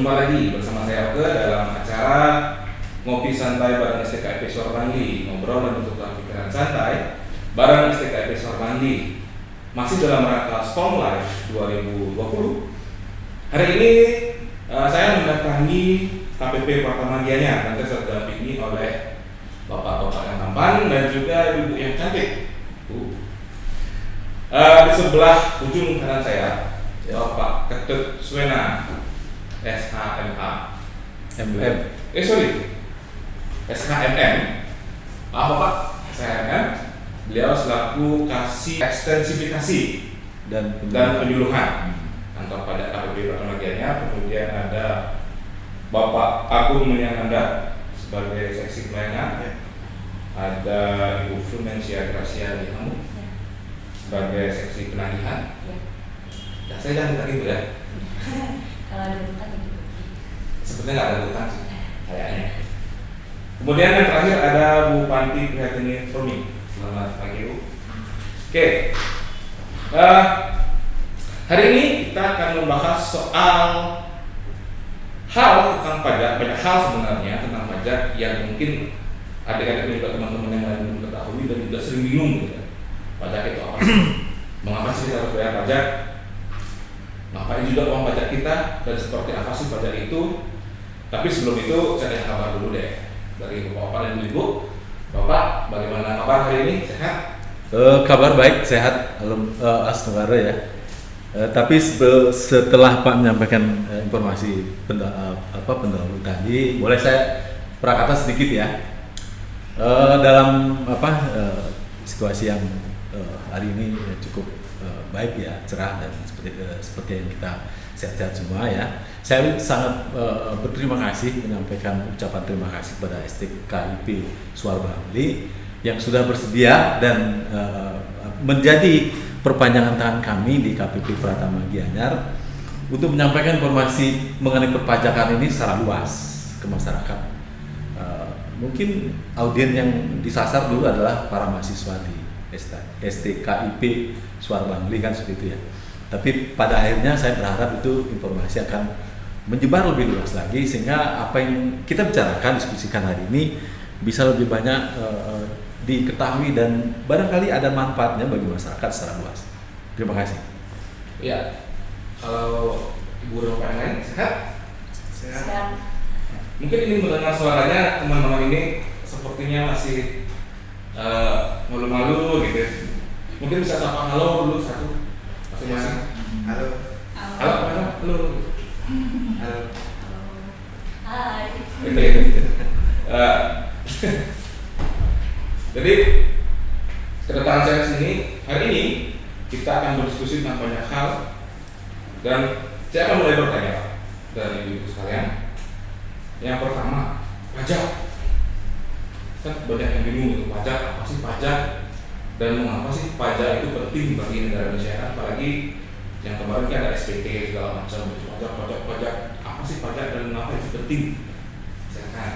Jumpa lagi bersama saya Oke dalam acara Ngopi Santai bareng STKIP Suarbandi. Ngobrol dan bertukar pikiran santai bareng STKIP Suarbandi. Masih dalam rangka Storm Live 2020. Hari ini saya mendatangi KPP Pratama Gianyar dan saya didampingi oleh bapak-bapak yang tampan dan juga ibu yang cantik. Di sebelah ujung kanan saya Bapak Ketut Swena SHMA SHMM. Bapak SHMM, beliau selaku kasih ekstensifikasi dan penyuluhan kantor pajak KPP Pratama Gianyar. Kemudian ada Bapak Agung Menyananda sebagai seksi pelayanan, ada Ibu Frumensia Gracia Dihamu sebagai seksi penagihan. Dan saya jangan minta gitu ya. Kalau ada hutang itu Sepertinya nggak ada hutang sih, kayaknya. Kemudian yang terakhir ada Bu Panti Prihatini Furmi. Selamat pagi Bu. Oke, hari ini kita akan membahas soal hal tentang pajak, banyak hal sebenarnya tentang pajak yang mungkin adik-adik juga teman-teman yang lain belum ketahui dan juga sering bingung gitu. Pajak itu apa sih? Mengapa sih kita harus bayar pajak? Ngapain juga uang pajak kita dan seperti apa sih pajak itu? Tapi sebelum itu saya tanya kabar dulu deh dari Bapak dan Ibu. Bapak, bagaimana kabar hari ini? Sehat? Kabar baik, sehat, alhamdulillah ya. Tapi setelah Pak menyampaikan informasi pendahulu tadi, boleh saya prakata sedikit ya. Dalam situasi yang hari ini cukup baik ya, cerah dan seperti yang kita sehat-sehat semua ya. Saya sangat berterima kasih, menyampaikan ucapan terima kasih kepada STKIP Suarbandi yang sudah bersedia dan menjadi perpanjangan tangan kami di KPP Pratama Gianyar untuk menyampaikan informasi mengenai perpajakan ini secara luas ke masyarakat. Mungkin audien yang disasar dulu adalah para mahasiswa di STKIP Suarbandi kan seperti itu ya. Tapi pada akhirnya saya berharap itu informasi akan menyebar lebih luas lagi sehingga apa yang kita bicarakan, diskusikan hari ini bisa lebih banyak diketahui dan barangkali ada manfaatnya bagi masyarakat secara luas. Terima kasih. Ya, kalau Ibu dan Bapak yang lain sehat? sekarang Mungkin ini mendengar suaranya teman-teman ini sepertinya masih malu-malu gitu. Mungkin bisa sapa halo dulu satu masing-masing. Halo. Halo, halo. Halo. hai Gitu. Jadi kedatangan saya sini hari ini kita akan berdiskusi tentang banyak hal dan saya akan mulai bertanya Pak dari ibu sekalian. Yang pertama, pajak. Kan banyak yang bingung itu pajak, apa sih pajak dan mengapa sih pajak itu penting bagi negara Indonesia, apalagi yang kemarin kan ada SPT segala macam itu pajak apa sih pajak dan mengapa itu penting? Silakan.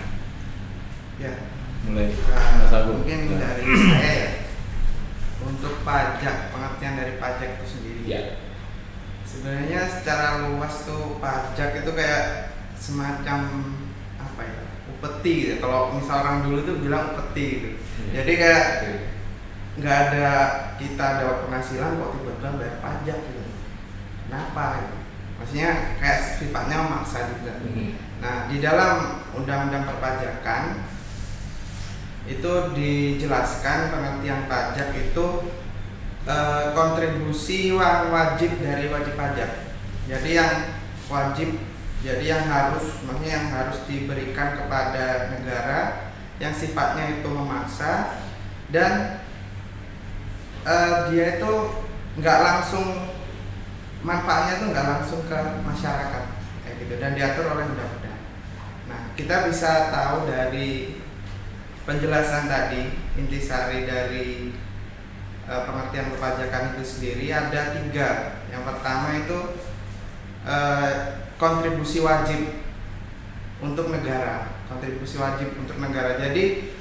Ya. Mulai Mas Agung. Mungkin dari saya ya. Untuk pajak, pengertian dari pajak itu sendiri. Ya. Sebenarnya secara luas tuh pajak itu kayak semacam apa ya? Upeti gitu. Kalau misal orang dulu tuh bilang upeti gitu. Jadi kayak nggak ada kita dapat penghasilan kok tiba-tiba bayar pajak gitu. Kenapa? Gitu. Maksudnya kayak sifatnya memaksa juga. Nah, di dalam Undang-Undang Perpajakan itu dijelaskan pengertian pajak itu kontribusi uang wajib dari wajib pajak. Jadi yang wajib, jadi yang harus, maksudnya yang harus diberikan kepada negara yang sifatnya itu memaksa dan dia itu nggak langsung manfaatnya itu nggak langsung ke masyarakat kayak gitu dan diatur oleh undang-undang. Nah, kita bisa tahu dari penjelasan tadi, intisari dari pengertian perpajakan itu sendiri ada 3. Yang pertama itu kontribusi wajib untuk negara, kontribusi wajib untuk negara. Jadi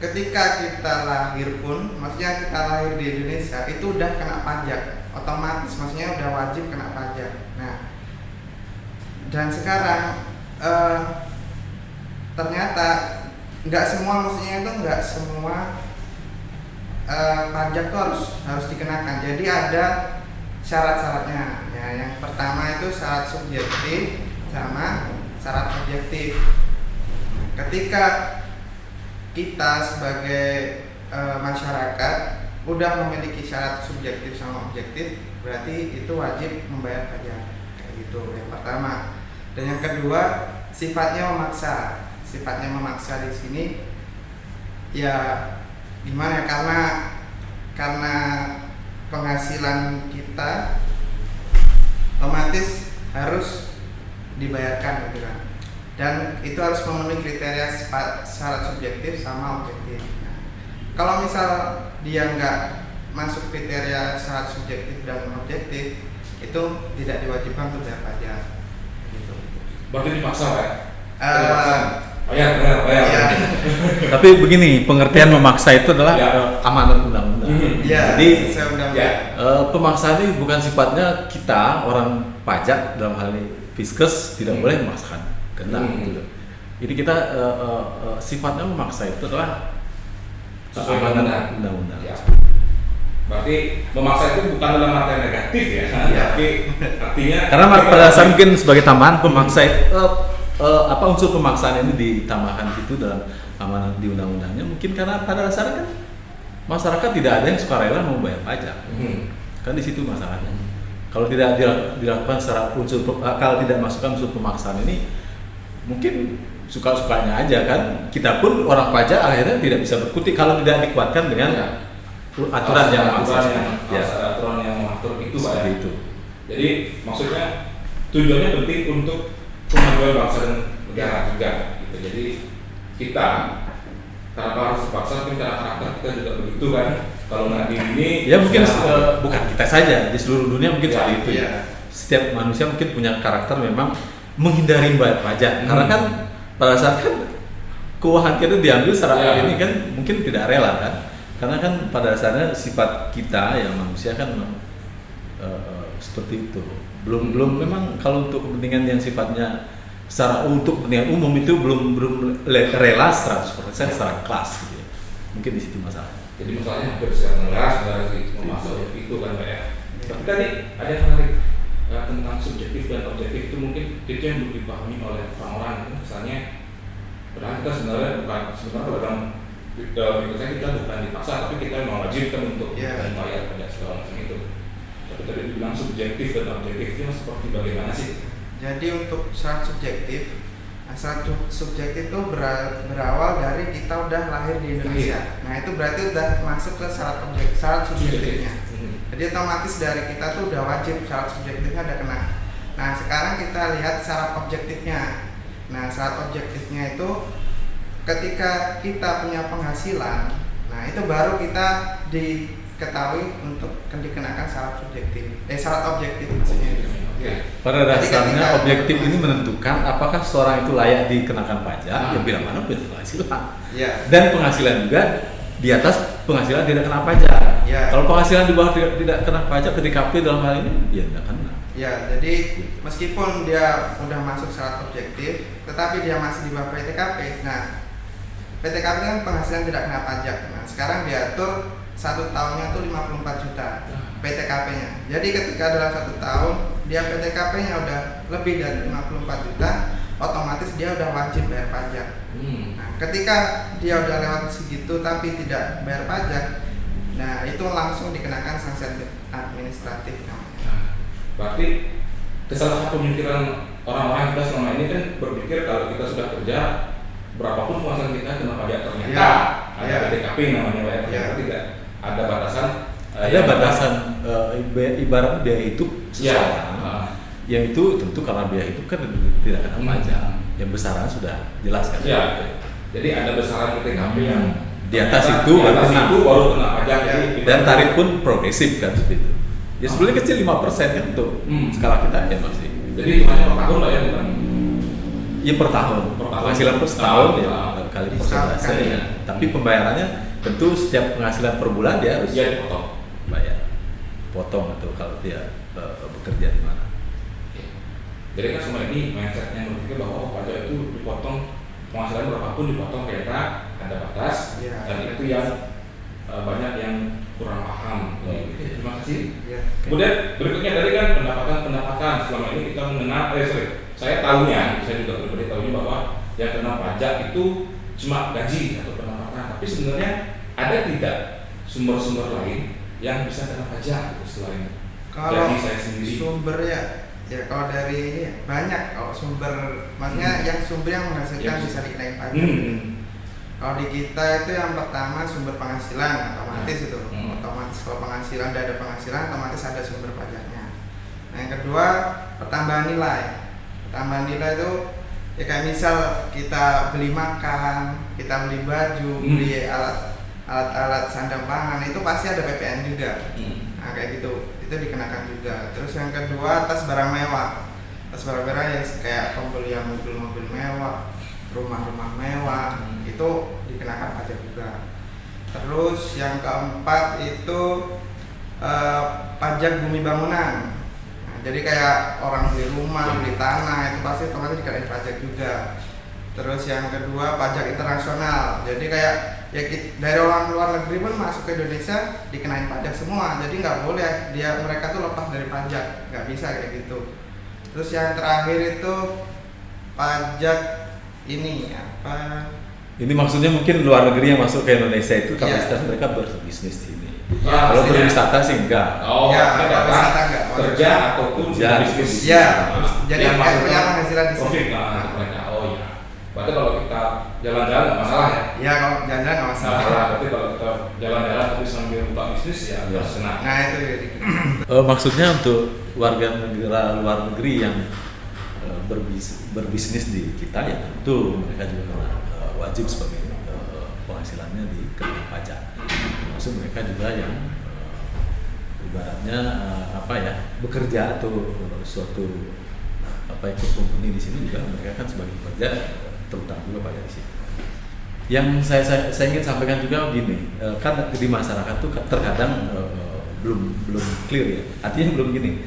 ketika kita lahir pun, maksudnya kita lahir di Indonesia itu udah kena pajak, otomatis, maksudnya udah wajib kena pajak. Nah, Dan sekarang ternyata nggak semua, maksudnya itu nggak semua pajak tuh harus dikenakan. Jadi ada syarat-syaratnya. Ya, yang pertama itu syarat subjektif sama syarat objektif. Ketika kita sebagai masyarakat udah memiliki syarat subjektif sama objektif, berarti itu wajib membayar pajak. Kayak gitu yang pertama. Dan yang kedua, sifatnya memaksa. Sifatnya memaksa di sini ya gimana ya, karena penghasilan kita otomatis harus dibayarkan gitu kan. Dan itu harus memenuhi kriteria syarat subjektif sama objektif. Nah, kalau misal dia nggak masuk kriteria syarat subjektif dan objektif, itu tidak diwajibkan untuk bayar pajak. Gitu. Berarti dipaksa ya? Bayar. Ya. Tapi begini, pengertian memaksa itu adalah amanat undang-undang. Ya, Jadi saya undang. pemaksaan ini bukan sifatnya kita orang pajak, dalam hal ini Fiskes tidak boleh memaksakan kehendak gitu. Jadi kita sifatnya memaksa itu adalah sesuai amanat undang-undang. Ya. Berarti memaksa itu bukan dalam arti negatif ya, tapi artinya Karena pada dasar mungkin sebagai tambahan pemaksa unsur pemaksaan ini ditambahkan itu dalam amanat di undang-undangnya, mungkin karena pada dasarnya kan masyarakat tidak ada yang sukarela mau bayar pajak. Kan di situ masalahnya. Kalau tidak dilakukan secara kalau tidak masukkan unsur pemaksaan ini, mungkin suka-sukanya aja kan. Kita pun orang pajak akhirnya tidak bisa berkutik kalau tidak dikuatkan dengan aturan yang aturan yang mengatur itu Pak. Itu. Jadi maksudnya tujuannya penting untuk kemajuan bangsa dan negara juga gitu. Jadi kita kenapa harus dipaksa, mungkin karena karakter kita juga begitu kan. Kalau nanti ini ya mungkin bukan kita saja, di seluruh dunia mungkin seperti itu. Ya. Setiap manusia mungkin punya karakter memang menghindari bayar pajak karena kan pada saat kan keuangan kita diambil secara ini kan mungkin tidak rela kan, karena kan pada dasarnya sifat kita yang manusia kan seperti itu. Belum memang kalau untuk kepentingan yang sifatnya untuk kepentingan umum itu belum rela 100% secara kelas gitu ya. Mungkin di situ masalah. Jadi masalahnya hampir secara memasuk itu kan Pak ya. Tapi tadi ada yang menarik tentang subjektif dan objektif, itu mungkin itu yang belum dipahami oleh orang-orang. Misalnya padahal kita sebenarnya dalam kita bukan dipaksa, tapi kita memang wajibkan untuk membayar pajak segala macam itu. Tapi tadi dibilang subjektif dan objektif itu seperti bagaimana sih? Jadi untuk syarat subjektif, syarat subjektif itu berawal dari kita udah lahir di Indonesia. Nah itu berarti udah masuk ke syarat subjektifnya. Jadi otomatis dari kita tuh udah wajib syarat subjektifnya ada kena. Nah sekarang kita lihat syarat objektifnya. Nah syarat objektifnya itu ketika kita punya penghasilan, nah itu baru kita diketahui untuk dikenakan syarat objektif maksudnya itu. Pada dasarnya objektif ini menentukan apakah seorang itu layak dikenakan pajak, ya bila mana punya penghasilan. Dan penghasilan juga di atas penghasilan tidak kena pajak. Kalau penghasilan di bawah tidak kena pajak ketika dalam hal ini, ya tidak kena. Jadi meskipun dia udah masuk syarat objektif, tetapi dia masih di bawah PTKP. Nah, PTKP kan penghasilan tidak kena pajak. Nah, sekarang diatur 1 tahunnya tuh 54 juta PTKP-nya. Jadi ketika dalam 1 tahun dia PTKP-nya udah lebih dari 54 juta, otomatis dia udah wajib bayar pajak. Nah, ketika dia udah lewat segitu tapi tidak bayar pajak, nah itu langsung dikenakan sanksi administratif namanya. Berarti salah satu pemikiran orang-orang kita selama ini kan berpikir kalau kita sudah kerja berapapun penghasilan kita kena pajak, ternyata ada PTKP namanya bayar pajak, tidak ada batasan. Ada batasan ibarat biaya hidup seseorang. Yang itu tentu karena biaya hidup kan tidak kena pajak. Yang besaran sudah jelas kan. Jadi ada besaran PTKP yang di atas itu baru kena pajak. Dan tarif pun progresif kan seperti itu. Ya sebenarnya kecil 5% kan untuk skala kita ya masih. Jadi itu hanya per tahun lah ya bukan? Ya per tahun. Penghasilan per tahun ya kali persentase ya. Tapi pembayarannya tentu setiap penghasilan per bulan dia harus dipotong. Bayar. Potong atau kalau dia bekerja di mana. Jadi kan selama ini mindsetnya berpikir bahwa pajak itu dipotong penghasilan berapapun dipotong kereta ada batas, Iya. dan itu yang banyak yang kurang paham. Oke, terima kasih. Iya. Kemudian berikutnya tadi kan pendapatan selama ini kita mengenal, saya tahunya, saya juga pribadi tahunya bahwa yang kena pajak itu cuma gaji atau pendapatan, tapi sebenarnya ada tidak sumber-sumber lain yang bisa kena pajak gitu selain Kalau gaji saya sendiri? sumber ya kalau dari ini banyak, kalau sumber maksudnya yang sumber yang menghasilkan Yes. bisa dikenain pajak. Kalau di kita itu yang pertama sumber penghasilan otomatis itu, otomatis kalau penghasilan ada penghasilan otomatis ada sumber pajaknya. Nah, yang kedua pertambahan nilai. Pertambahan nilai itu ya kayak misal kita beli makan, kita beli baju, beli alat-alat sandang pangan itu pasti ada PPN juga. Nah kayak gitu, itu dikenakan juga. Terus yang kedua atas barang mewah. Atas barang mewah ya kayak pembelian mobil-mobil mewah, rumah-rumah mewah, itu dikenakan pajak juga. Terus yang keempat itu pajak bumi bangunan. Nah, jadi kayak orang beli rumah, beli tanah itu pasti otomatis dikenakan pajak juga. Terus yang kedua pajak internasional. Jadi kayak ya dari orang luar negeri pun masuk ke Indonesia dikenain pajak semua. Jadi nggak boleh mereka tuh lepas dari pajak, nggak bisa kayak gitu. Terus yang terakhir itu pajak ini apa? Ini maksudnya mungkin luar negeri yang masuk ke Indonesia itu Iya. kapasitas mereka berbisnis di sini. Ya, Kalau maksudnya- berwisata sih enggak. Oh, Ya, maksudnya kalau datang wisata enggak. kerja ataupun Kerja, bisnis. Ya, Nah, jadi yang kayak maksudnya punya penghasilan di sini. profit untuk mereka. Oh iya. Berarti kalau kita jalan-jalan nggak masalah ya? Ya kalau jalan nggak masalah. Masalah. Berarti kalau kita jalan-jalan tapi sambil buka bisnis ya Ya. harus kena. Nah itu ya. Maksudnya untuk warga negara luar negeri yang berbisnis di kita ya tentu mereka juga wajib sebagai penghasilannya dikenakan pajak. Termasuk mereka juga yang ibaratnya bekerja atau suatu ikut company di sini juga mereka kan sebagai pekerja terutama juga pajak di sini. Yang saya ingin sampaikan juga gini, kan di masyarakat tuh terkadang belum clear ya. Artinya belum gini,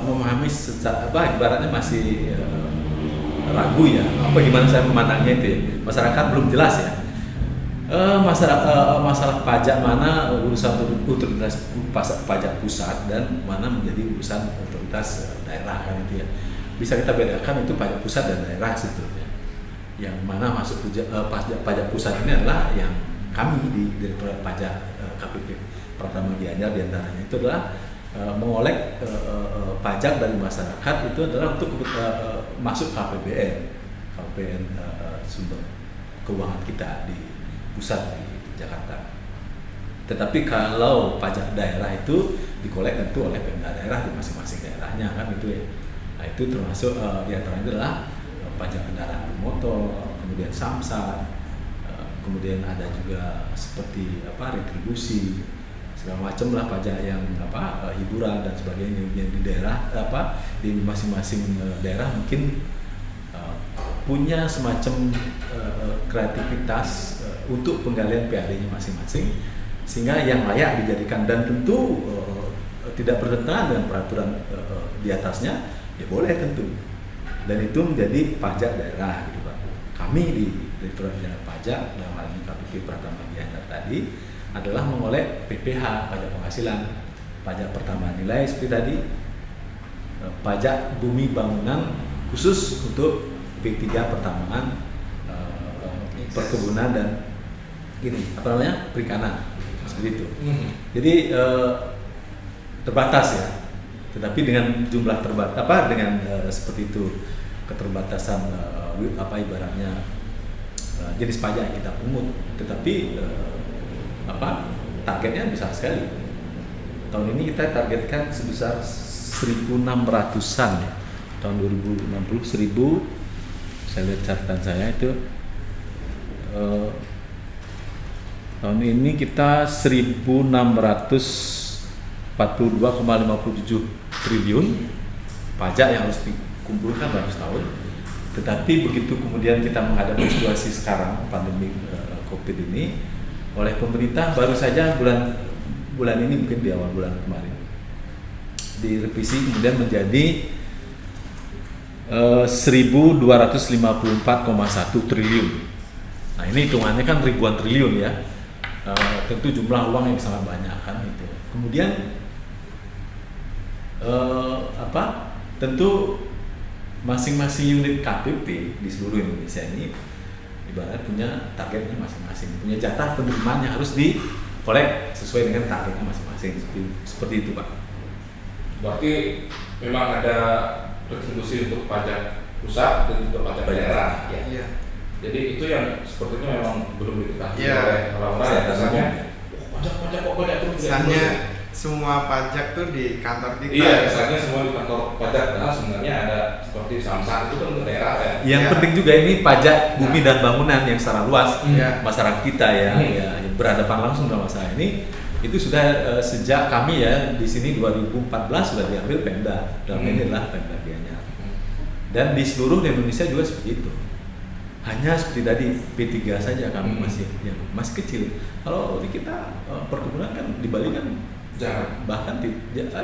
memahami secara ibaratnya masih ragu ya. Apa gimana saya memandangnya itu ya. Masyarakat belum jelas ya. Masalah pajak mana urusan otoritas pajak pusat dan mana menjadi urusan otoritas daerah kan itu ya. Bisa kita bedakan itu pajak pusat dan daerah sebetulnya. Yang mana masuk pajak pusat ini adalah yang kami di Direktorat Pajak KPP Pratama Gianyar diantaranya itu adalah mengolek pajak dari masyarakat itu adalah untuk masuk ke KPPN sumber keuangan kita di pusat di Jakarta. Tetapi kalau pajak daerah itu dikolek tentu oleh Pemda daerah di masing-masing daerahnya kan itu ya. Nah itu termasuk diantaranya adalah pajak kendaraan bermotor, kemudian samsat, kemudian ada juga seperti retribusi segala macam lah pajak yang hiburan dan sebagainya yang di daerah di masing-masing daerah mungkin punya semacam kreativitas untuk penggalian PAD-nya masing-masing sehingga yang layak dijadikan dan tentu tidak bertentangan dengan peraturan di atasnya ya boleh tentu dan itu menjadi pajak daerah gitu Pak. Kami di Direktorat Jenderal Pajak dalam hal ini KPP Pratama Gianyar tadi adalah mengolek PPH pajak penghasilan, pajak pertambahan nilai seperti tadi, pajak bumi bangunan khusus untuk P3 pertambangan, perkebunan dan perikanan seperti itu. Jadi terbatas ya. Tetapi dengan jumlah terbatas dengan seperti itu keterbatasan ibaratnya jenis pajak yang kita pungut, tetapi targetnya besar sekali. Tahun ini kita targetkan sebesar 1.600-an ya. Tahun 2060 1000 saya lihat catatan saya itu tahun ini kita 1.642,57 triliun pajak yang harus dikumpulkan dalam setahun. Tetapi begitu kemudian kita menghadapi situasi sekarang pandemi COVID ini oleh pemerintah baru saja bulan ini mungkin di awal bulan kemarin direvisi kemudian menjadi 1.254,1 triliun. Nah ini hitungannya kan ribuan triliun ya. Tentu jumlah uang yang sangat banyak kan itu. Kemudian tentu masing-masing unit KPP di seluruh Indonesia ini ibarat punya targetnya masing-masing, punya jatah penerimaan yang harus dikolek sesuai dengan targetnya masing-masing, seperti itu Pak. Berarti memang ada retribusi untuk pajak pusat dan juga pajak daerah. Ya. Iya. Jadi itu yang sepertinya memang belum diketahui Iya. oleh orang-orang ya. Misalnya, pajak kok banyak terus. Misalnya semua pajak tuh di kantor kita. Iya, misalnya semua di kantor pajak. Nah, sebenarnya ada seperti Samsat itu kan ke daerah ya. Yang Ya. penting juga ini pajak bumi dan bangunan yang secara luas Ya. masyarakat kita ya, yang berhadapan langsung dengan masalah ini itu sudah sejak kami ya di sini 2014 sudah diambil Pemda. Dalam ini adalah Pemda Gianyar. Dan di seluruh Indonesia juga seperti itu. Hanya seperti tadi P3 saja kami masih kecil. Kalau di kita perkebunan kan di Bali kan Jangan. bahkan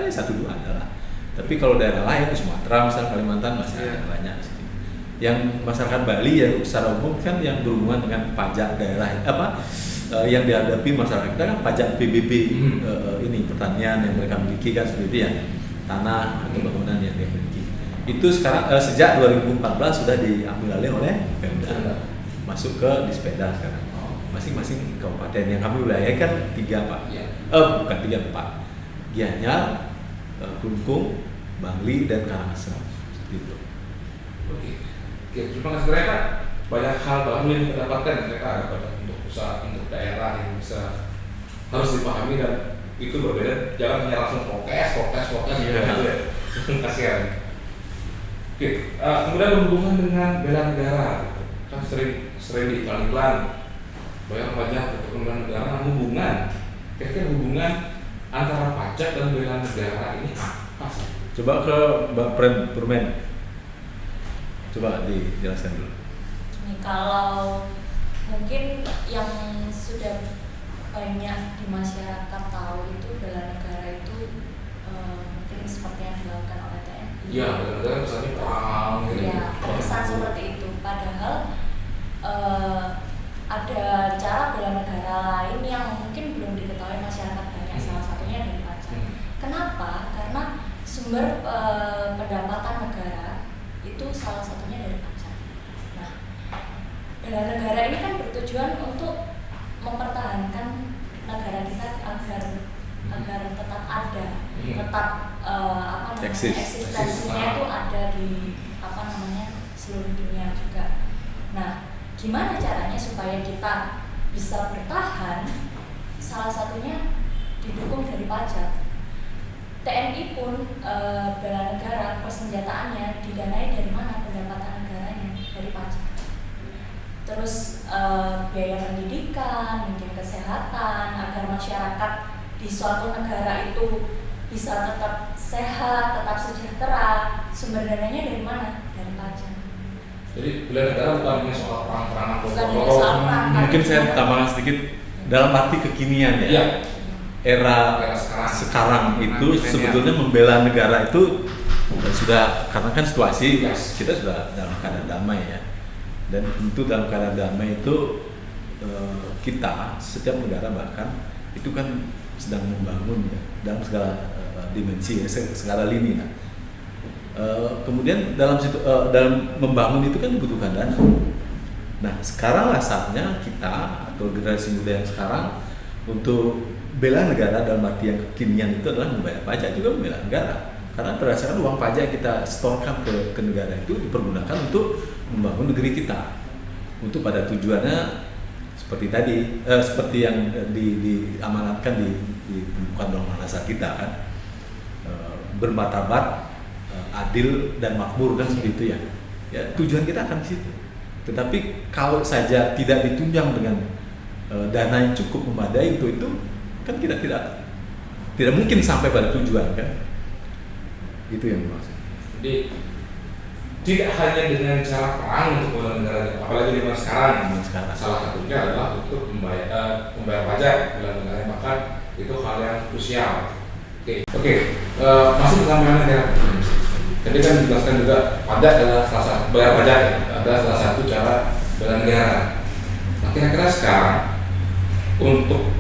satu dua adalah. Tapi kalau daerah lain Sumatera misalnya Kalimantan masih ada banyak di sini. Yang masyarakat Bali ya secara umum kan yang berhubungan dengan pajak daerah yang dihadapi masyarakat kita kan pajak PBB ini pertanian yang mereka miliki kan seperti itu ya, tanah atau bangunan yang dia miliki. Itu sekarang sejak 2014 sudah diambil alih oleh Pemda, masuk ke Dispeda sekarang. Masing-masing kabupaten yang kami wilayah kan 3 Pak. Bukan 3, 4. Gianyar, Klungkung, Bangli dan Karangasem. Seperti itu. Oke, terima kasih mereka. Banyak hal baru yang kita dapatkan mereka untuk pusat, untuk daerah yang bisa harus dipahami dan itu berbeda. Jangan hanya langsung prokes gitu ya. Kasihan. Oke, kemudian berhubungan dengan bela negara, kan sering di iklan bayar pajak untuk bela negara. Nah, kira-kira hubungan antara pajak dan bela negara ini apa sih? Coba ke Mbak Permen. Coba dijelaskan dulu. Nih, kalau mungkin yang sudah banyak di masyarakat tahu itu bela negara itu mungkin seperti yang dilakukan oleh TNI. Iya, bela negara misalnya perang gitu. Iya, terkesan seperti itu. Padahal ada cara bela negara lain yang mungkin belum diketahui masyarakat banyak. Salah satunya dari pajak. Kenapa? Karena sumber pendapatan negara itu salah satunya dari pajak. Nah, bela negara ini kan bertujuan untuk mempertahankan negara kita agar tetap ada, tetap eksistensinya itu ada di seluruh dunia juga. Nah, gimana caranya supaya kita bisa bertahan? Salah satunya didukung dari pajak. TNI pun bela negara persenjataannya didanai dari mana pendapatan negaranya? Dari pajak. Terus biaya pendidikan, mungkin kesehatan, agar masyarakat di suatu negara itu bisa tetap sehat, tetap sejahtera. Sumber dananya dari mana? Dari pajak. Jadi bela negara bukan hanya soal perang-perangan. Bukan hanya soal perang. Mungkin saya tambahkan sedikit dalam arti kekinian ya. Iya. Era sekarang itu sebetulnya membela negara itu sudah, karena kan situasi kita sudah dalam keadaan damai ya, dan tentu dalam keadaan damai itu kita setiap negara bahkan itu kan sedang membangun ya dalam segala dimensi ya, segala lini. Kemudian dalam membangun itu kan dibutuhkan dana. Nah sekarang saatnya kita atau generasi muda yang sekarang untuk bela negara dalam arti yang kekinian itu adalah membayar pajak juga membela negara, karena berdasarkan uang pajak yang kita setorkan ke negara itu dipergunakan untuk membangun negeri kita, untuk pada tujuannya seperti tadi seperti yang diamanatkan di pembukaan undang-undang dasar kita kan, bermartabat, adil dan makmur kan seperti itu ya. Ya tujuan kita akan di situ. Tetapi kalau saja tidak ditunjang dengan dana yang cukup memadai itu kan kita tidak mungkin sampai pada tujuan kan. Itu yang dimaksud. Jadi tidak hanya dengan cara perang untuk bela negara, apalagi di masa sekarang. Salah satunya adalah untuk membayar pajak bela negara, bahkan itu hal yang krusial. Oke. Masih tentang bela negara. Tadi kan dijelaskan juga pajak adalah salah satu, bayar pajak ya, adalah salah satu cara bela negara. Nah kira-kira sekarang untuk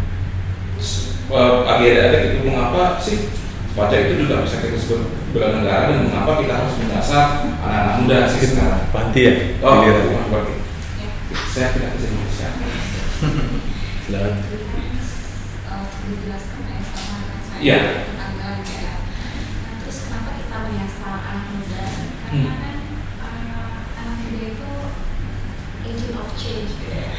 bagi adik-adik itu mengapa sih pajak itu juga bisa kita sebut bela negara dan mengapa kita harus menyasar anak-anak muda sih sekarang? Panti ya? Oh, Giliran. bukan berarti. Saya tidak bisa Indonesia. Silakan. Dijelaskan kayak sama rekan saya Iya. tentang bela negara. Nah, terus kenapa kita menyasar anak muda? Karena kan anak muda itu agent of change gitu ya,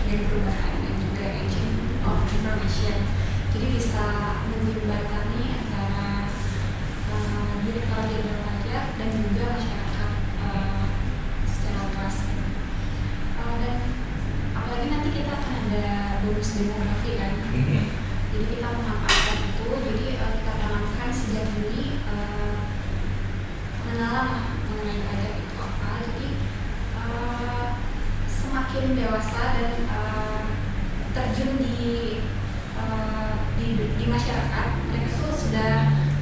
agent perubahan dan juga agent of information. Jadi bisa menjembatani antara direktorat jenderal pajak dan juga masyarakat secara luas. Dan apalagi nanti kita akan ada bonus demografi kan. Jadi kita memanfaatkan itu, jadi kita tanamkan sejak dini pengenalan lah mengenai pajak itu apa. Jadi semakin dewasa dan terjun di masyarakat, mereka tuh sudah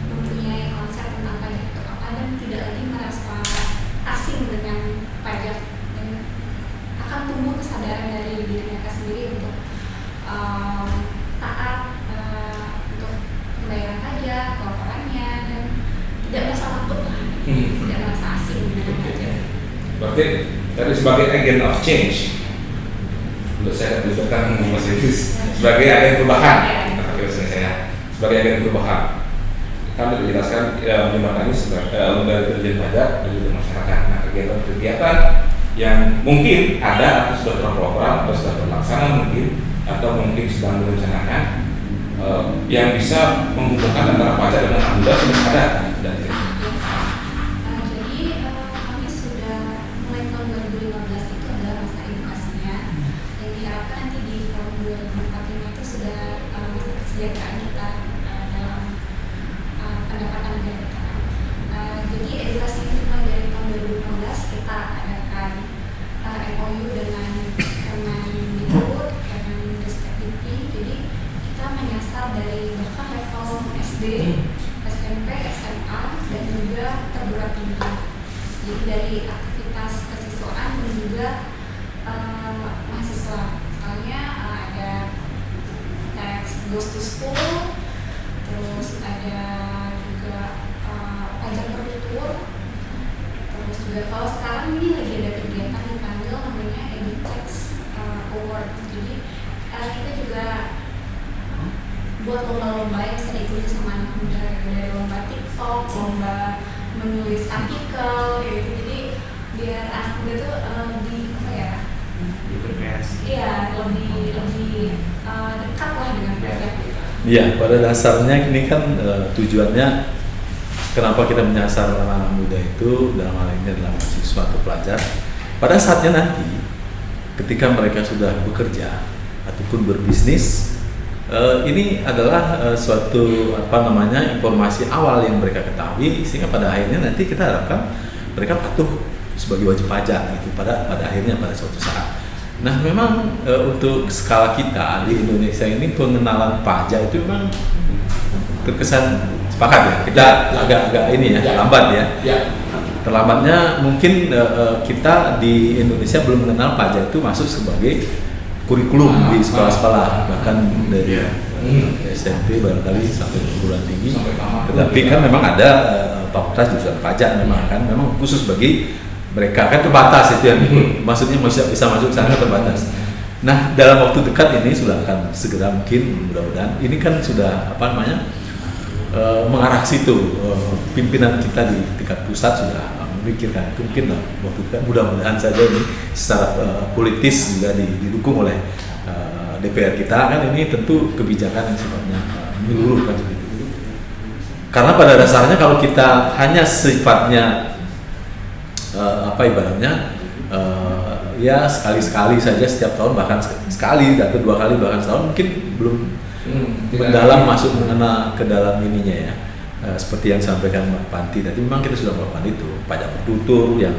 mempunyai konsep tentang pajak itu apa dan tidak lagi merasa asing dengan pajak dan akan tumbuh kesadaran dari diri mereka sendiri untuk taat untuk pembayaran pajak, laporannya dan tidak merasa takut lah, tidak merasa asing dengan pajak. Berarti tadi sebagai agent of change, menurut saya melibatkan bahasa Inggris sebagai agen perubahan. Saya sebagai agen perubahan kan dijelaskan menjembatani lembaga intelijen pajak dan juga masyarakat. Nah kegiatan-kegiatan yang mungkin ada atau sudah terprogram atau sudah terlaksana mungkin atau mungkin sedang direncanakan yang bisa menghubungkan antara pajak dan anak muda sudah ada dan Jadi kami sudah mulai tahun 2015 itu adalah masa edukasinya dan diharapkan nanti di tahun 2045 itu sudah masa kesejahteraan kita dalam pendapatan negara kita. Jadi edukasi ini mulai dari tahun 2015 kita adakan MOU dengan Kemendikbud, Kemendestekdikti. Jadi kita menyasar dari bahkan level SD, SMP, SMA dan juga perguruan tinggi. Jadi dari aktivitas kesiswaan dan juga mahasiswa. Misalnya ada tax goes to school, terus ada juga pajak bertutur, terus juga kalau sekarang ini lagi ada kegiatan di Kanwil namanya EduTax Award. Jadi kita juga buat lomba-lomba yang bisa diikuti sama anak muda, dari lomba TikTok, lomba menulis artikel gitu. Jadi biar anak muda tuh lebih apa ya? Berkreasi. Iya, lebih dekat lah dengan pajak gitu. Iya, pada dasarnya ini kan tujuannya kenapa kita menyasar anak muda itu dalam hal ini adalah mahasiswa atau pelajar. Pada saatnya nanti ketika mereka sudah bekerja ataupun berbisnis, ini adalah suatu informasi awal yang mereka ketahui sehingga pada akhirnya nanti kita harapkan mereka patuh sebagai wajib pajak itu pada akhirnya pada suatu saat. Nah memang untuk skala kita di Indonesia ini pengenalan pajak itu memang terkesan sepakat ya kita agak ini ya lambat ya. Terlambatnya mungkin kita di Indonesia belum mengenal pajak itu masuk sebagai kurikulum di sekolah-sekolah bahkan dari SMP barangkali sampai perguruan tinggi. Tetapi kan memang ada fakultas jurusan pajak memang khusus bagi mereka kan terbatas itu yang maksudnya bisa masuk sana terbatas. Nah dalam waktu dekat ini sudah akan segera mungkin mudah-mudahan ini kan sudah mengarah ke situ. Pimpinan kita di tingkat pusat sudah memikirkan itu mungkin waktu dekat mudah-mudahan saja ini secara politis juga didukung oleh DPR kita kan ini tentu kebijakan yang sifatnya menyeluruh kan seperti itu. Karena pada dasarnya kalau kita hanya sifatnya ibaratnya ya sekali-sekali saja setiap tahun bahkan sekali atau dua kali bahkan setahun mungkin belum mendalam masuk mengenal ke dalam ininya ya. Seperti yang disampaikan Mbak Panti tadi memang kita sudah melakukan itu pajak bertutur yang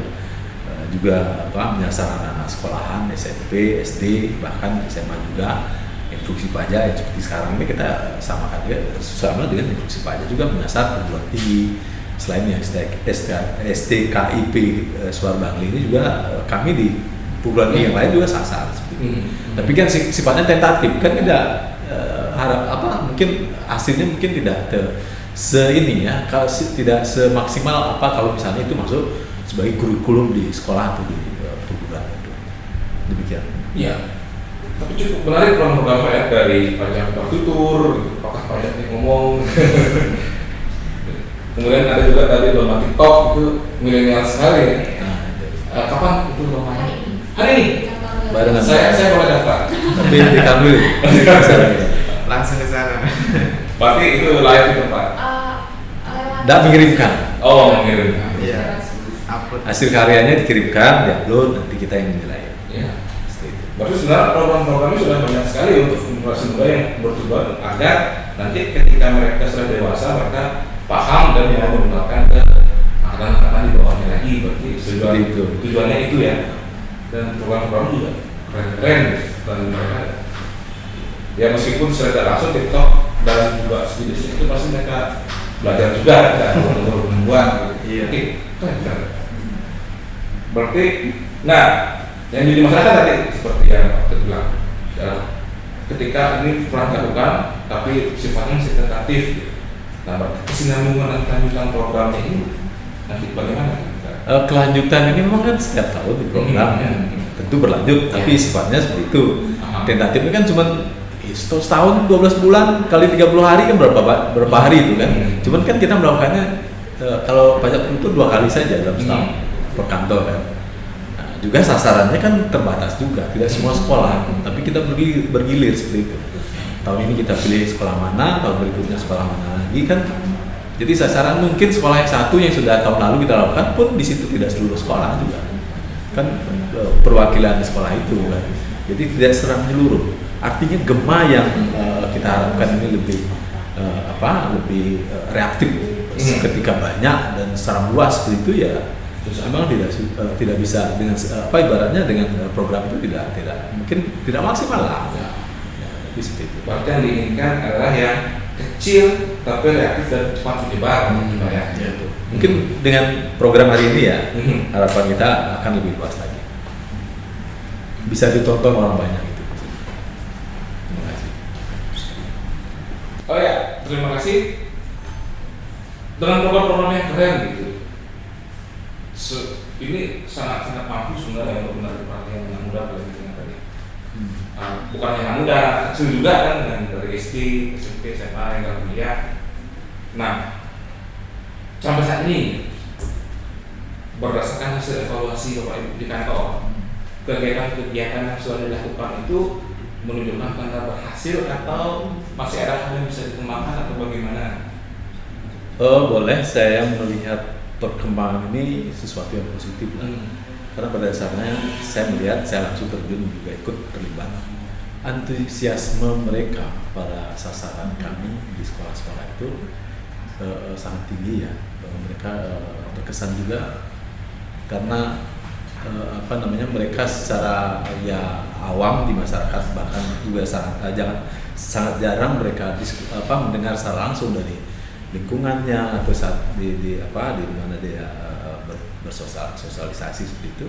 juga menyasar anak-anak sekolahan SMP, SD bahkan SMA juga instruksi pajak yang seperti sekarang ini kita samakan juga sama dengan instruksi pajak juga menyasar perguruan tinggi selain yang STKIP Suar Bangli ini juga kami di perguruan tinggi yang lain juga sasar seperti itu. Tapi kan sifatnya tentatif, kan tidak mungkin hasilnya mungkin tidak kalau tidak semaksimal kalau misalnya itu masuk sebagai kurikulum di sekolah atau di perguruan itu. Demikian. Iya. Tapi cukup menarik program ya, dari pajak tutur, apakah pajak yang ngomong. Kemudian ada juga tadi lomba TikTok, itu milenial sekali ya. Kapan itu lombanya? Hari ini. Barengan. Saya boleh daftar. Tapi di kami Langsung ke sana. Berarti itu live di tempat. tidak mengirimkan. Oh, mengirimkan. Iya. Upload. Hasil karyanya dikirimkan, diupload, nanti kita yang menilai. Iya. Seperti itu. Berarti sebenarnya program-programnya sudah banyak sekali untuk generasi muda yang bertujuan agar nanti ketika mereka sudah dewasa mereka paham dan mau menggunakan ke angkatan-angkatan di bawahnya lagi. Berarti tujuannya itu ya. Dan program-program juga keren-keren dan mereka ya meskipun secara langsung TikTok dan juga sedikit itu pasti mereka belajar juga dan membuat. Iya. Oke, keren. Berarti, nah yang jadi masalah tadi seperti yang Pak bilang, ketika ini pernah dilakukan tapi sifatnya masih tentatif. Nah, kesinambungan dan kelanjutan programnya ini nanti bagaimana? Kelanjutan ini memang kan setiap tahun di program tentu berlanjut, tapi sifatnya seperti itu. Tentatifnya kan cuma setahun 12 bulan kali 30 hari kan berapa hari itu kan. Cuman kan kita melakukannya kalau pajak itu 2 kali saja dalam setahun per kantor kan. Nah, juga sasarannya kan terbatas juga, tidak semua sekolah, tapi kita bergilir seperti itu. Tahun ini kita pilih sekolah mana, tahun berikutnya sekolah mana lagi kan. Jadi sasaran mungkin sekolah yang satu yang sudah tahun lalu kita lakukan pun di situ tidak seluruh sekolah juga kan, perwakilan di sekolah itu kan. Jadi tidak serang menyeluruh. Artinya gema yang kita harapkan ini lebih reaktif ketika banyak dan secara luas seperti itu ya. Memang tidak bisa dengan ibaratnya dengan program itu tidak mungkin tidak maksimal lah. Ya, seperti itu. Berarti yang diinginkan adalah yang kecil tapi reaktif dan cepat menyebar. Ya. Mungkin dengan program hari ini ya harapan kita akan lebih luas lagi, bisa ditonton orang banyak itu. Terima kasih. Oh ya, terima kasih dengan program-program yang keren gitu. Ini sangat mampu sebenarnya untuk menarik perhatian anak muda pada tadi. Bukan yang muda, kecil juga kan, dengan dari SD, SMP, SMA, hingga kuliah. Nah, sampai saat ini berdasarkan hasil evaluasi Bapak Ibu di kantor, kegiatan-kegiatan yang sudah dilakukan itu menunjukkan tanda berhasil atau masih ada hal yang bisa dikembangkan atau bagaimana? Boleh saya melihat perkembangan ini sesuatu yang positif lah. Karena pada dasarnya saya melihat, saya langsung terjun juga ikut terlibat. Antusiasme mereka pada sasaran kami di sekolah-sekolah itu sangat tinggi ya. Mereka terkesan juga karena mereka secara ya awam di masyarakat, bahkan juga sangat jarang mereka mendengar secara langsung dari lingkungannya atau saat di mana dia bersosialisasi seperti itu.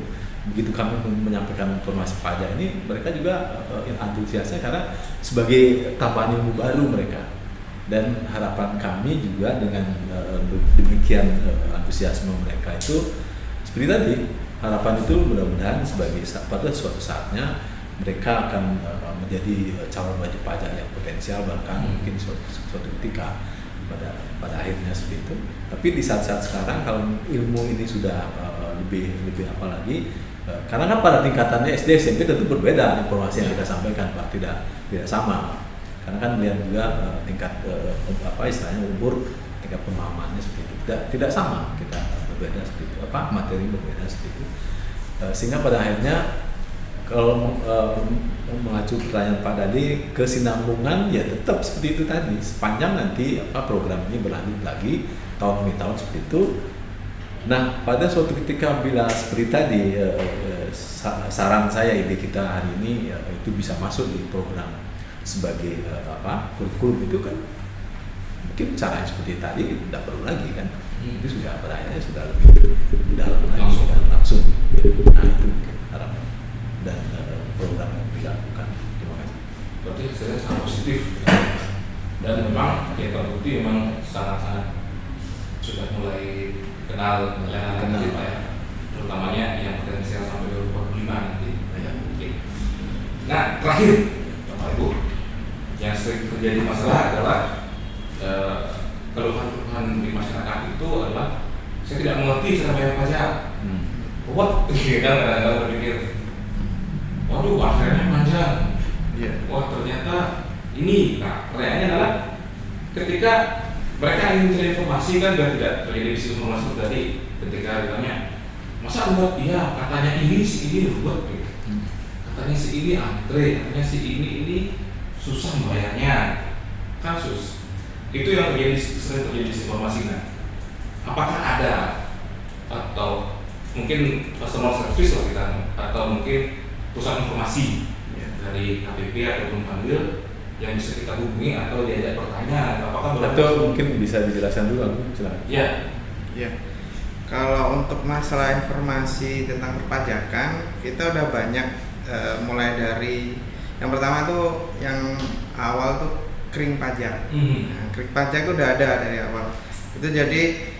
Begitu kami menyampaikan informasi pajak ini, mereka juga antusiasnya karena sebagai tambahan ilmu baru mereka. Dan harapan kami juga dengan demikian antusiasme mereka itu seperti tadi, harapan itu mudah-mudahan pada suatu saatnya mereka akan menjadi calon wajib pajak yang potensial, bahkan mungkin suatu ketika pada akhirnya seperti itu. Tapi di saat-saat sekarang kalau ilmu ini sudah lebih apa lagi, karena kan pada tingkatannya SD SMP tentu berbeda informasi yang kita sampaikan Pak, tidak sama. Karena kan melihat juga tingkat istilahnya umur, tingkat pemahamannya seperti itu tidak sama, kita berbeda seperti itu, materi berbeda seperti itu. Sehingga pada akhirnya kalau mengacu pertanyaan Pak tadi, kesinambungan ya tetap seperti itu tadi, sepanjang nanti program ini berlanjut lagi tahun demi tahun seperti itu. Nah, pada suatu ketika bila seperti tadi saran saya, ide kita hari ini itu bisa masuk di program sebagai kurikulum itu kan mungkin cara yang seperti tadi tidak perlu lagi kan. Itu sudah berakhirnya sudah lebih dalam lagi dan langsung. Nah itu mungkin harapan dan program yang dilakukan. Terima kasih. Berarti saya sangat positif dan memang ya terbukti memang sangat-sangat sudah mulai kenal gitu Pak ya, terutamanya yang potensial sampai 2045 nanti. Ya. Oke. Nah terakhir Bapak Ibu, yang sering terjadi masalah adalah keluhan-keluhan di masyarakat itu adalah saya tidak mengerti cara bayar pajak. What? Kadang-kadang berpikir, waduh akhirnya panjang. Wah ternyata ini. Nah pertanyaannya adalah ketika mereka ingin mencari informasi kan biar tidak terjadi disinformasi tadi. Ketika ditanya, masa buat iya katanya ini si ini buat gitu. Katanya si ini antre, katanya si ini susah bayarnya, kasus itu yang sering terjadi disinformasi. Nah, apakah ada atau mungkin customer service lah kita atau mungkin pusat informasi dari KPP ataupun panwil yang bisa kita hubungi atau diajak bertanya, apakah atau mungkin bisa dijelaskan dulu aku silakan. Ya. Kalau untuk masalah informasi tentang perpajakan, kita udah banyak mulai dari yang pertama tuh yang awal tuh kering pajak. Nah, kering pajak itu udah ada dari awal. Itu jadi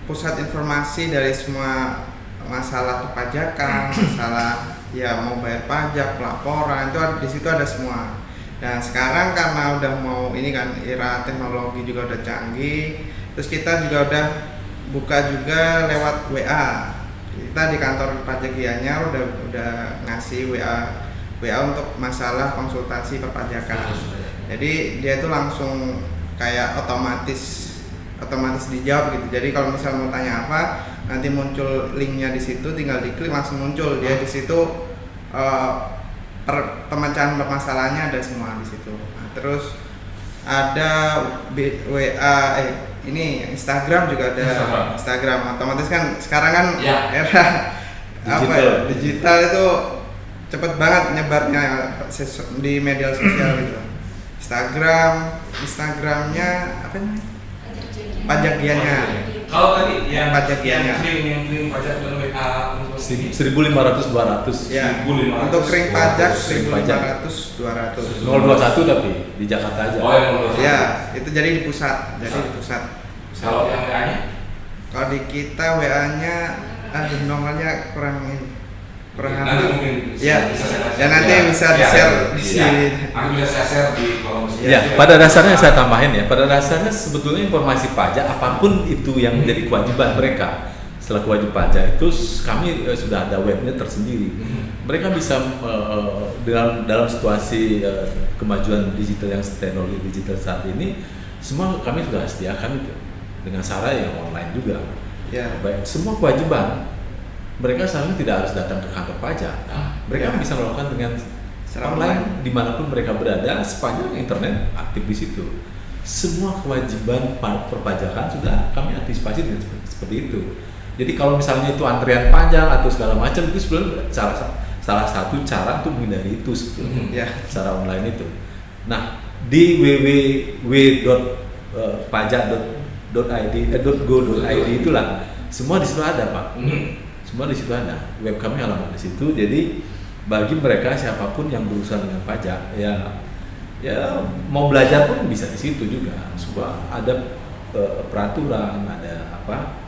pusat informasi dari semua masalah perpajakan, masalah ya mau bayar pajak, pelaporan itu di situ ada semua. Dan sekarang karena udah mau ini kan era teknologi juga udah canggih, terus kita juga udah buka juga lewat WA. Kita di kantor pajak Gianyar udah ngasih WA untuk masalah konsultasi perpajakan. Jadi dia itu langsung kayak otomatis dijawab gitu. Jadi kalau misalnya mau tanya apa, nanti muncul linknya di situ, tinggal diklik langsung muncul. Dia di situ pemecahan permasalahannya ada semua di situ. Nah, terus ada WA ini Instagram juga ada. Instagram otomatis kan sekarang kan era digital itu cepet banget nyebarnya di media sosial gitu. Instagramnya apa namanya? Pajak Gianyar. Kalau tadi yang pajak Gianyar. Yang kering pajak dan WA 1.500-200. Ya. Untuk kering pajak 1.500-200. 021 tapi di Jakarta aja. Oh yang 021. Ya, itu jadi di pusat. Kalau yang WA-nya? Kalau di kita WA-nya nomornya kurang nanti mungkin bisa di-share di sini. Aku bisa share di kolom ya, pada dasarnya saya tambahin ya. Pada dasarnya sebetulnya informasi pajak apapun itu yang menjadi kewajiban mereka setelah wajib pajak itu kami sudah ada webnya tersendiri. Mereka bisa dalam situasi kemajuan digital yang teknologi digital saat ini, semua kami sudah sediakan itu dengan cara yang online juga. Ya. Baik, semua kewajiban mereka seharusnya tidak harus datang ke kantor pajak. Mereka bisa melakukan dengan online dimanapun mereka berada sepanjang internet aktif di situ. Semua kewajiban perpajakan sudah kami antisipasi dengan seperti itu. Jadi kalau misalnya itu antrian panjang atau segala macam itu sebenarnya salah satu cara untuk menghindari itu sebetulnya secara online itu. Nah di www.pajak.go.id itulah semua di situ ada Pak. Semua di situ ada, web kami alamat di situ. Jadi bagi mereka siapapun yang berurusan dengan pajak, ya mau belajar pun bisa di situ juga. Sebuah ada peraturan, ada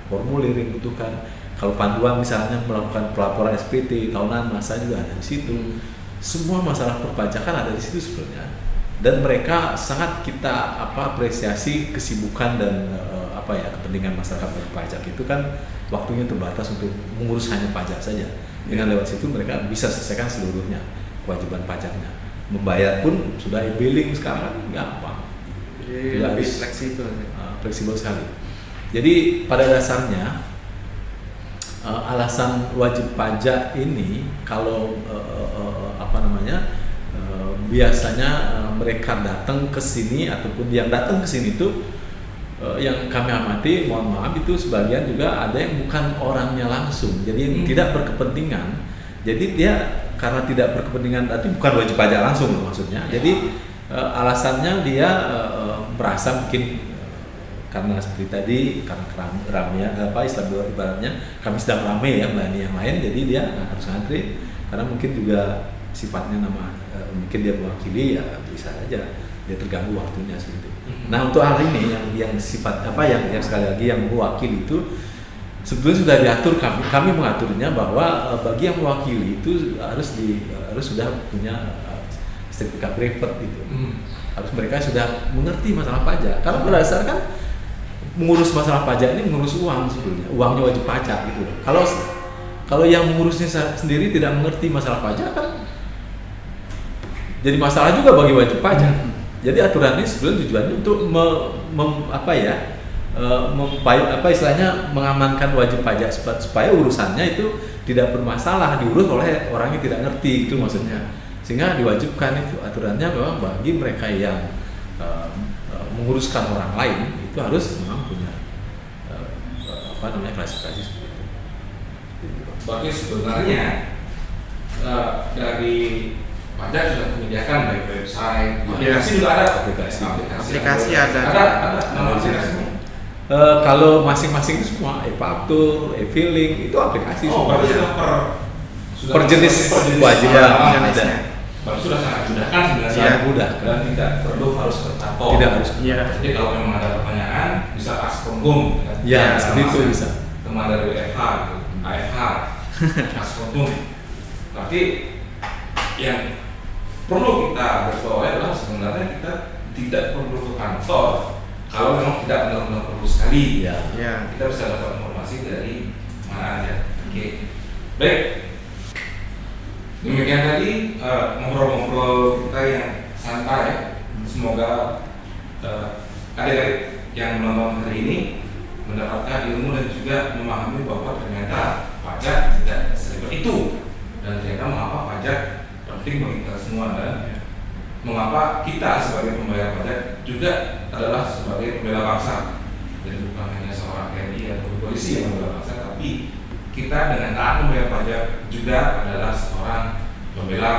formulir yang dibutuhkan. Kalau panduan misalnya melakukan pelaporan SPT tahunan masa juga ada di situ. Semua masalah perpajakan ada di situ sebenarnya. Dan mereka sangat kita apresiasi kesibukan dan kepentingan masyarakat berpajak itu kan waktunya terbatas untuk mengurus hanya pajak saja. Dengan lewat situ mereka bisa selesaikan seluruhnya kewajiban pajaknya. Membayar pun sudah e-billing sekarang gampang. Jadi lebih fleksibel sekali. Jadi pada dasarnya alasan wajib pajak ini kalau biasanya mereka datang ke sini ataupun yang datang ke sini itu yang kami amati, mohon maaf itu sebagian juga ada yang bukan orangnya langsung, jadi yang tidak berkepentingan. Jadi dia karena tidak berkepentingan, tapi bukan wajib pajak langsung loh maksudnya. Jadi alasannya dia merasa mungkin karena seperti tadi karena ramai ibaratnya kami sedang ramai ya melayani yang lain, jadi dia harus ngantri karena mungkin juga sifatnya mungkin dia mewakili, ya bisa aja dia terganggu waktunya seperti itu. Nah untuk hal ini yang sifat yang sekali lagi yang mewakili itu sebetulnya sudah diatur, kami mengaturnya bahwa bagi yang mewakili itu harus sudah punya sertifikat privat gitu. Harus mereka sudah mengerti masalah pajak, karena berdasarkan mengurus masalah pajak ini mengurus uang sebetulnya, uangnya wajib pajak gitu. Kalau yang mengurusnya sendiri tidak mengerti masalah pajak kan jadi masalah juga bagi wajib pajak. Jadi aturan ini sebenarnya tujuannya untuk istilahnya mengamankan wajib pajak supaya urusannya itu tidak bermasalah, diurus oleh orang yang tidak ngerti, itu maksudnya. Sehingga diwajibkan itu aturannya memang bagi mereka yang menguruskan orang lain itu harus memang punya klasifikasi seperti itu. Berarti sebenarnya dari pajak sudah menyediakan baik website, aplikasi juga ada. Aplikasi ada. Nama aplikasinya. Kalau masing-masing itu semua e-faktur, e-filing itu aplikasi semua. Berarti per jenis wajib jenisnya. Baru sudah sangat mudahkan sebenarnya. Sangat mudah. Dan tidak perlu harus ke kantor. Tidak harus. Iya. Jadi kalau memang ada pertanyaan bisa ask from home. Ya, seperti itu bisa. Teman dari WFH, AFH, ask from home. Berarti yang perlu kita berbawa adalah sebenarnya kita tidak perlu ke kantor kalau memang tidak benar-benar perlu sekali. Ya. Kita bisa dapat informasi dari mana aja. Oke. Baik. Demikian tadi ngobrol-ngobrol kita yang santai. Semoga adik-adik yang menonton hari ini mendapatkan ilmu dan juga memahami bahwa ternyata pajak tidak seribet itu, dan ternyata mengapa pajak penting bagi kita semua, dan mengapa kita sebagai pembayar pajak juga adalah sebagai pembela bangsa, dan bukan hanya seorang TNI atau polisi yang membela bangsa, tapi kita dengan taat membayar pajak juga adalah seorang pembela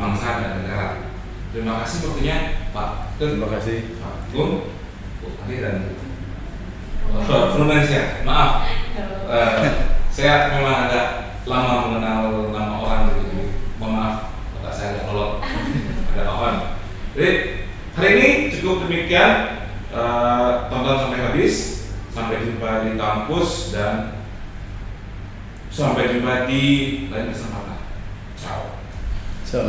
bangsa dan negara. Terima kasih waktunya Pak. Terima kasih Pak Gun, Bu Adi, dan Indonesia. Maaf, saya memang agak lama mengenal nama orang jadi mohon maaf otak saya agak kolot, ada kawan. Jadi hari ini cukup demikian, tonton sampai habis. Sampai jumpa di kampus dan sampai jumpa di lain kesempatan. Ciao. So.